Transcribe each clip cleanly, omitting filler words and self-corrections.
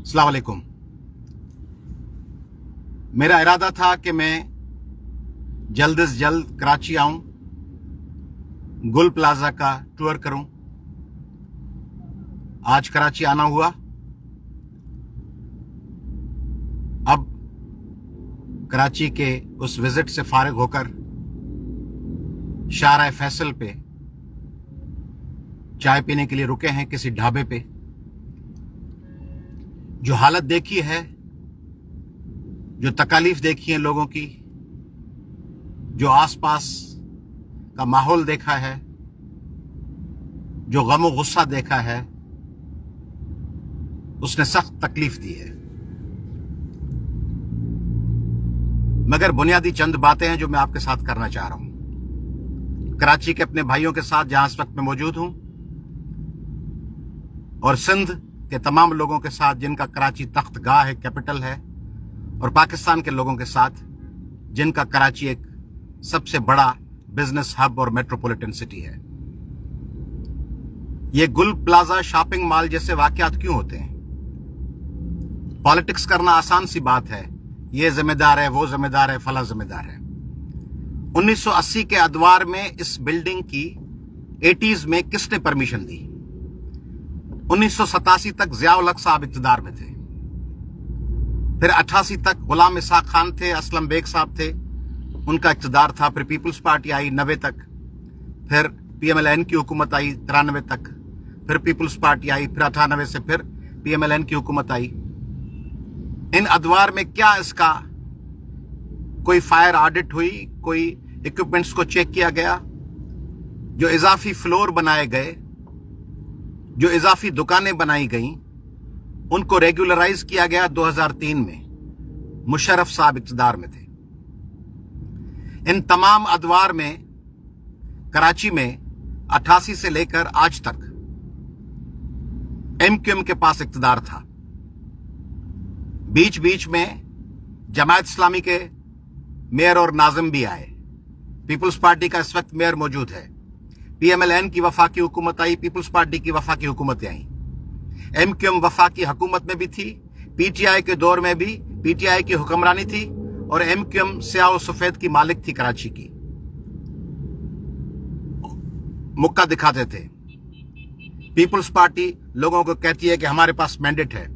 अस्सलाम वालेकुम। मेरा इरादा था कि मैं जल्द से जल्द कराची आऊं, गुल प्लाजा का टूर करूं। आज कराची आना हुआ। अब कराची के उस विजिट से फारिग होकर शाहराह फैसल पे चाय पीने के लिए रुके हैं किसी ढाबे पे। जो हालत देखी है, जो तकालीफ देखी है लोगों की, जो आसपास का माहौल देखा है, जो गम और गुस्सा देखा है, उसने सख्त तकलीफ दी है। मगर बुनियादी चंद बातें हैं जो मैं आपके साथ करना चाह रहा हूं। कराची के अपने भाइयों के साथ जहां इस वक्त मैं मौजूद हूं, और सिंध के तमाम लोगों के साथ जिनका कराची तख्तगाह है, कैपिटल है, और पाकिस्तान के लोगों के साथ जिनका कराची एक सबसे बड़ा बिजनेस हब और मेट्रोपॉलिटन सिटी है। ये गुल प्लाजा शॉपिंग मॉल जैसे वाकयात क्यों होते हैं? पॉलिटिक्स करना आसान सी बात है, ये जिम्मेदार है, वो जिम्मेदार है, फला जिम्मेदार है। 1980 के अदवार में इस बिल्डिंग की 80s में किसने परमिशन दी? 1987 तक जिया-उल हक साहब इक़्तिदार में थे, फिर 88 तक गुलाम इसहाक खान थे, असलम बेग साहब थे, उनका इक़्तिदार था। फिर पीपल्स पार्टी आई 90 तक, फिर PMLN की हुकूमत आई 93 तक, फिर पीपल्स पार्टी आई, फिर 98 से फिर PMLN की हुकूमत आई। इन अदवार में क्या इसका कोई फायर ऑडिट हुई? कोई इक्विपमेंट्स को चेक किया गया? जो इजाफी फ्लोर बनाए गए, जो इजाफी दुकानें बनाई गईं, उनको रेगुलराइज किया गया 2003 में। मुशर्रफ साहब इक़्तिदार में थे। इन तमाम अदवार में कराची में 88 से लेकर आज तक MQM के पास इक़्तिदार था। बीच बीच में जमात इस्लामी के मेयर और नाज़िम भी आए। पीपल्स पार्टी का इस वक्त मेयर मौजूद है। PMLN की वफाकी हुकूमत आई, पीपल्स पार्टी की वफाकी हुकूमतें आई। MQM वफाकी हुकूमत में भी थी, PTI के दौर में भी PTI की हुक्मरानी थी, और MQM स्याह और सफेद की मालिक थी कराची की। मुक्का दिखाते थे। पीपल्स पार्टी लोगों को कहती है कि हमारे पास मैंडेट है।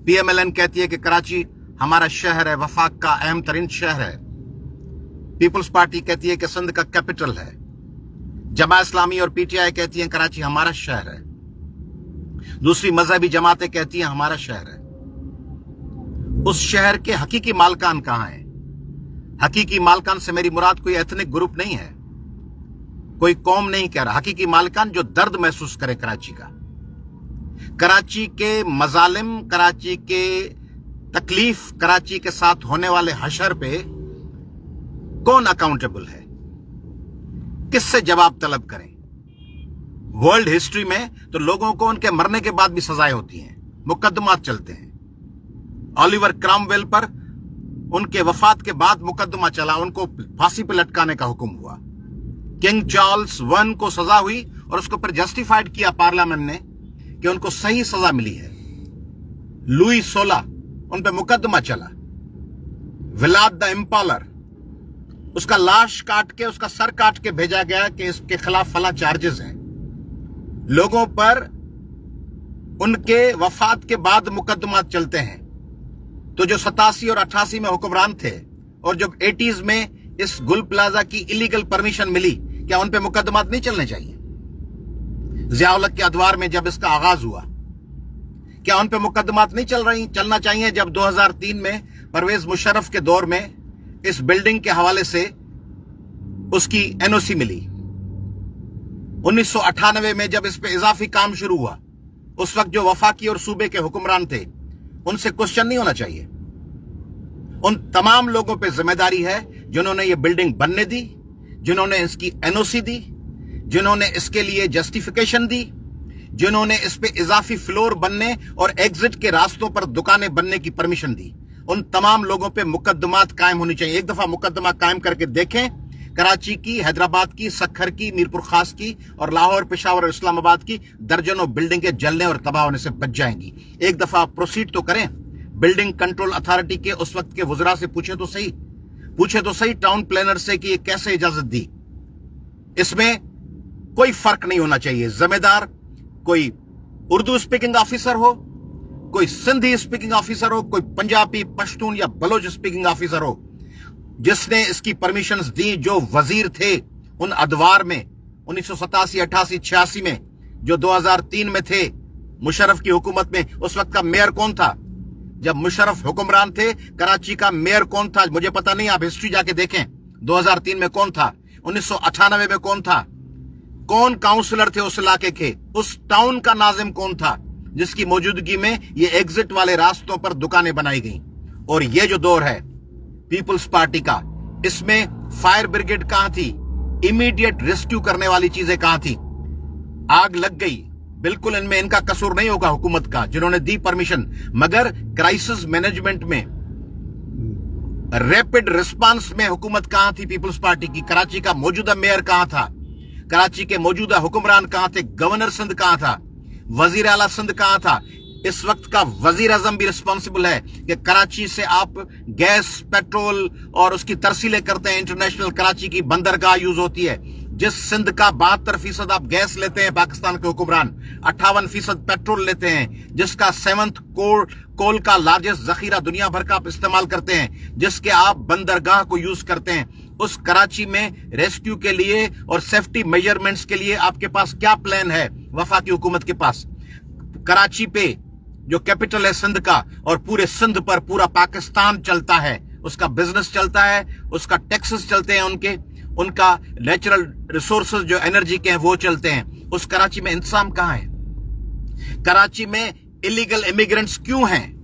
PMLN कहती है कि कराची हमारा शहर है, वफाक का अहम तरीन शहर है। पीपल्स पार्टी कहती है कि सिंध का कैपिटल है। जमात इस्लामी और PTI कहती है कराची हमारा शहर है। दूसरी मजहबी जमातें कहती हैं हमारा शहर है। उस शहर के हकीकी मालकान कहां हैं? हकीकी मालकान से मेरी मुराद कोई एथनिक ग्रुप नहीं है, कोई कौम नहीं कह रहा। हकीकी मालकान जो दर्द महसूस करे कराची का, कराची के मजालिम, कराची के तकलीफ, कराची के साथ होने वाले हशर पे कौन अकाउंटेबल है? किससे जवाब तलब करें? वर्ल्ड हिस्ट्री में तो लोगों को उनके मरने के बाद भी सजाएं होती हैं, मुकदमात चलते हैं। ऑलिवर क्रॉमवेल पर उनके वफात के बाद मुकदमा चला, उनको फांसी पर लटकाने का हुक्म हुआ। किंग चार्ल्स I को सजा हुई और उसको फिर जस्टिफाइड किया पार्लियामेंट ने कि उनको सही सजा मिली है। लुई 16 उन पे मुकदमा चला। व्लाद द इम्पालर, उसका लाश काट के, उसका सर काट के भेजा गया कि इसके खिलाफ फला चार्जेस हैं। लोगों पर उनके वफात के बाद मुकदमा चलते हैं। तो जो 87 और 88 में हुक्मरान थे, और जब 80s में इस गुल प्लाजा की इलीगल परमिशन मिली, क्या उन पे मुकदमात नहीं चलने चाहिए? जिया-उल हक के अदवार में जब इसका आगाज हुआ, क्या उन पे मुकदमात नहीं चलना चाहिए? जब 2003 में परवेज मुशर्रफ के दौर में इस बिल्डिंग के हवाले से उसकी NOC मिली। 1998 में जब इस पे इजाफी काम शुरू हुआ, उस वक्त जो वफाकी और सूबे के हुक्मरान थे, उनसे क्वेश्चन नहीं होना चाहिए? उन तमाम लोगों पे जिम्मेदारी है जिन्होंने ये बिल्डिंग बनने दी, जिन्होंने इसकी NOC दी, जिन्होंने इसके लिए जस्टिफिकेशन दी, जिन्होंने इस पे इजाफी फ्लोर बनने और एग्जिट के रास्तों पर दुकानें बनने की परमिशन दी। उन तमाम लोगों पे मुकदमात कायम होनी चाहिए। एक दफा मुकदमा कायम करके देखें कराची की, हैदराबाद की, सक्खर की, मीरपुर खास की और लाहौर, पेशावर और इस्लामाबाद की दर्जनों बिल्डिंगें जलने और तबाह होने से बच जाएंगी। एक दफा आप प्रोसीड तो करें। बिल्डिंग कंट्रोल अथॉरिटी के उस वक्त के वुजरा से पूछे तो सही टाउन प्लानर से कि ये कैसे इजाजत दी। इसमें कोई फर्क नहीं होना चाहिए। जिम्मेदार कोई उर्दू स्पीकिंग ऑफिसर हो, कोई सिंधी स्पीकिंग ऑफिसर हो, कोई पंजाबी, पश्तून या बलोच स्पीकिंग ऑफिसर हो, जिसने इसकी परमिशंस दी, जो वजीर थे उन अदवार में 1987, 88, 86 में, जो 2003 में थे मुशर्रफ की हुकूमत में। उस वक्त का मेयर कौन था? जब मुशर्रफ हुक्मरान थे, कराची का मेयर कौन था? मुझे पता नहीं, आप हिस्ट्री जाके देखें। 2003 में कौन था? 1998 में कौन था? कौन काउंसलर थे उस इलाके के? उस टाउन का नाजिम कौन था जिसकी मौजूदगी में ये एग्जिट वाले रास्तों पर दुकानें बनाई गई? और ये जो दौर है पीपल्स पार्टी का, इसमें फायर ब्रिगेड कहां थी? इमीडिएट रेस्क्यू करने वाली चीजें कहां थी? आग लग गई, बिल्कुल इनमें इनका कसूर नहीं होगा हुकूमत का, जिन्होंने दी परमिशन, मगर क्राइसिस मैनेजमेंट में, रैपिड रिस्पांस में हुकूमत कहां थी पीपल्स पार्टी की? कराची का मौजूदा मेयर कहां था? कराची के मौजूदा हुक्मरान कहां थे? गवर्नर सिंध कहां था? वजीर आला सिंध कहां था? इस वक्त का वजीर आजम भी रिस्पॉन्सिबल है कि कराची से आप गैस, पेट्रोल और उसकी तरसीलें करते हैं। इंटरनेशनल कराची की बंदरगाह यूज होती है। जिस सिंध का 72% आप गैस लेते हैं पाकिस्तान के हुक्मरान, 58% पेट्रोल लेते हैं, जिसका 7th कोल का लार्जेस्ट जखीरा दुनिया भर का आप इस्तेमाल करते हैं, जिसके आप बंदरगाह को यूज करते हैं, उस कराची में रेस्क्यू के लिए और सेफ्टी मेजरमेंट्स के लिए आपके पास क्या प्लान है वफाकी हुकूमत के पास? कराची पे जो कैपिटल है सिंध का, और पूरे सिंध पर पूरा पाकिस्तान चलता है, उसका बिजनेस चलता है, उसका टैक्सेस चलते हैं, उनका नेचुरल रिसोर्सेज जो एनर्जी के हैं वो चलते हैं। उस कराची में इंतजाम कहां है? कराची में इलीगल इमिग्रेंट्स क्यों हैं?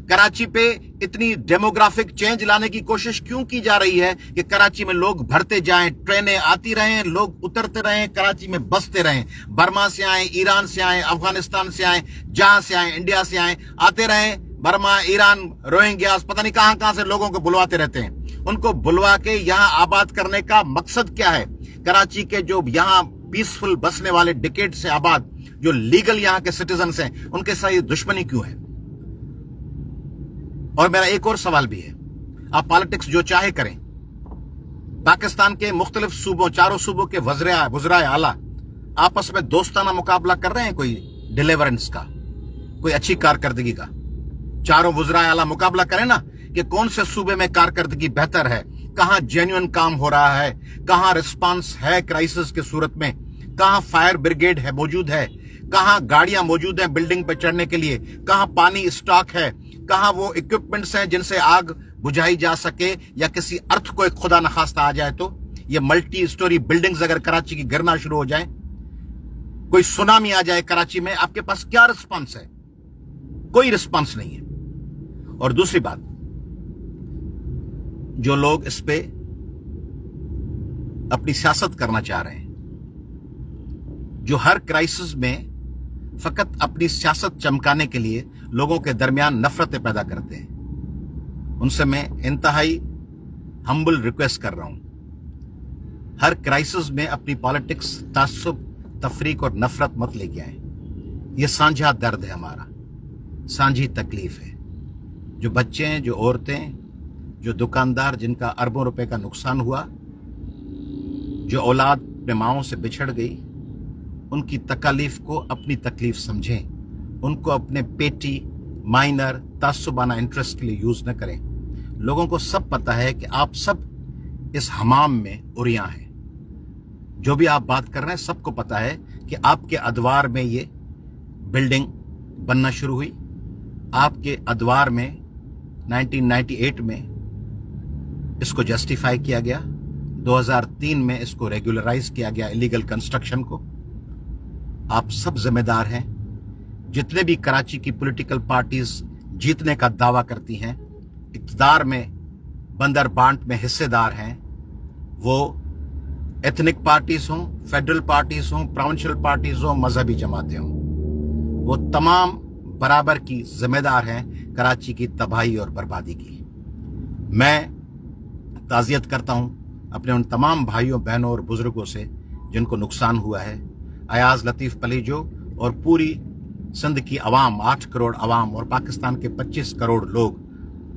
कराची पे इतनी डेमोग्राफिक चेंज लाने की कोशिश क्यों की जा रही है कि कराची में लोग भरते जाएं, ट्रेनें आती रहें, लोग उतरते रहें, कराची में बसते रहें? बर्मा से आए, ईरान से आए, अफगानिस्तान से आए, जहां से आए, इंडिया से आए, आते रहें। बर्मा, ईरान, रोहिंग्यास, पता नहीं कहां से लोगों को बुलवाते रहते हैं। उनको बुलवा के यहां आबाद करने का मकसद क्या है? कराची के जो यहां पीसफुल बसने वाले डिकेड से आबाद जो लीगल यहां के सिटीजन्स हैं, उनके साथ ये दुश्मनी क्यों है? और मेरा एक और सवाल भी है, आप पॉलिटिक्स जो चाहे करें, पाकिस्तान के मुख्तलिफ सूबों, चारों सूबों के वज़राए आला आपस में दोस्ताना मुकाबला कर रहे हैं कोई डिलीवरेंस का, कोई अच्छी कारकर्दगी का? चारों वज़राए आला मुकाबला करें ना कि कौन से सूबे में कारकर्दगी बेहतर है, कहां जेन्युइन काम हो रहा है, कहां रिस्पांस है क्राइसिस की सूरत में, कहां फायर ब्रिगेड है मौजूद है, कहां गाड़ियां मौजूद हैं बिल्डिंग पर चढ़ने के लिए, कहां पानी स्टॉक है, कहां वो इक्विपमेंट्स हैं जिनसे आग बुझाई जा सके, या किसी अर्थ को एक खुदा न खास्ता आ जाए तो ये मल्टी स्टोरी बिल्डिंग्स अगर कराची की गिरना शुरू हो जाए, कोई सुनामी आ जाए कराची में, आपके पास क्या रिस्पांस है? कोई रिस्पांस नहीं है। और दूसरी बात, जो लोग इस पे अपनी सियासत करना चाह रहे हैं, जो हर क्राइसिस में फकत अपनी सियासत चमकाने के लिए लोगों के दरमियान नफरतें पैदा करते हैं, उनसे मैं इंतहाई हम्बल रिक्वेस्ट कर रहा हूं, हर क्राइसिस में अपनी पॉलिटिक्स, तासुब, तफरीक और नफरत मत लेके आए। यह साझा दर्द है हमारा, साझी तकलीफ है। जो बच्चे हैं, जो औरतें, जो दुकानदार जिनका अरबों रुपए का नुकसान हुआ, जो औलाद अपने माओं से बिछड़ गई, उनकी तकालीफ को अपनी तकलीफ समझें, उनको अपने पेटी, माइनर, तासुबाना इंटरेस्ट के लिए यूज न करें। लोगों को सब पता है कि आप सब इस हमाम में उरियां हैं। जो भी आप बात कर रहे हैं, सबको पता है कि आपके अदवार में ये बिल्डिंग बनना शुरू हुई, आपके अदवार में 1998 में इसको जस्टिफाई किया गया, 2003 में इसको रेगुलराइज किया गया इलीगल कंस्ट्रक्शन को। आप सब जिम्मेदार हैं। जितने भी कराची की पॉलिटिकल पार्टीज जीतने का दावा करती हैं, इक़्तिदार में बंदर बांट में हिस्सेदार हैं, वो एथनिक पार्टीज हों, फेडरल पार्टीज हों, प्रोविंशियल पार्टीज हों, मजहबी जमातें हों, वो तमाम बराबर की जिम्मेदार हैं कराची की तबाही और बर्बादी की। मैं ताज़ियत करता हूं अपने उन तमाम भाइयों बहनों और बुजुर्गों से जिनको नुकसान हुआ है। अयाज लतीफ़ पलीजो और पूरी सिंध की आवाम, 8 करोड़ आवाम और पाकिस्तान के 25 करोड़ लोग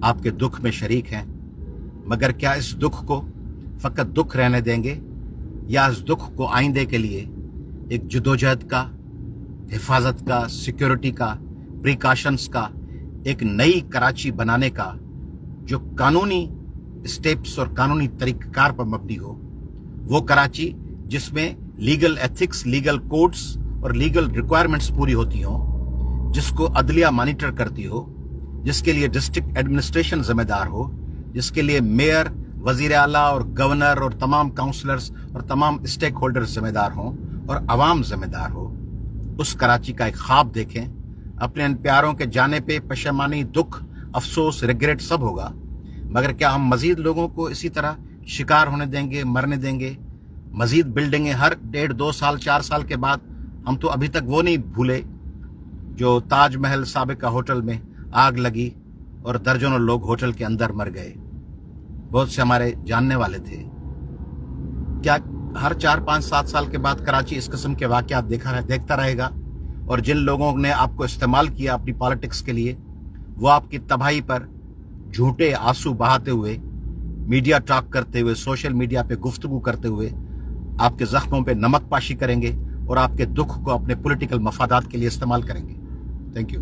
आपके दुख में शरीक हैं। मगर क्या इस दुख को फ़कत दुख रहने देंगे या इस दुख को आइंदे के लिए एक जदोजहद का, हिफाजत का, सिक्योरिटी का, प्रिकॉशंस का, एक नई कराची बनाने का जो कानूनी स्टेप्स और कानूनी तरीक़ाकार पर मबनी हो, वो कराची जिसमें लीगल एथिक्स, लीगल कोड्स और लीगल रिक्वायरमेंट्स पूरी होती हों, जिसको अदलिया मॉनिटर करती हो, जिसके लिए डिस्ट्रिक्ट एडमिनिस्ट्रेशन जिम्मेदार हो, जिसके लिए मेयर, वजीर आला और गवर्नर और तमाम काउंसलर्स और तमाम स्टेक होल्डर्स जिम्मेदार हों और आवाम जिम्मेदार हो, उस कराची का एक ख्वाब देखें। अपने इन प्यारों के जाने पे पशेमानी, दुख, अफसोस, रिग्रेट सब होगा, मगर क्या हम मजीद लोगों को इसी तरह शिकार होने देंगे, मरने देंगे? मजीद बिल्डिंगें हर 1.5, 2 साल, 4 साल के बाद, हम तो अभी तक वो नहीं भूले जो ताजमहल साबिका होटल में आग लगी और दर्जनों लोग होटल के अंदर मर गए। बहुत से हमारे जानने वाले थे। क्या हर 4, 5, 7 साल के बाद कराची इस किस्म के वाक़यात देखता रहेगा? और जिन लोगों ने आपको इस्तेमाल किया अपनी पॉलिटिक्स के लिए, वो आपकी तबाही पर झूठे आंसू बहाते हुए, मीडिया टॉक करते हुए, सोशल मीडिया पे गुफ्तगू करते हुए आपके जख्मों पे नमक पाशी करेंगे और आपके दुख को अपने पॉलिटिकल मफादात के लिए इस्तेमाल करेंगे। Thank you.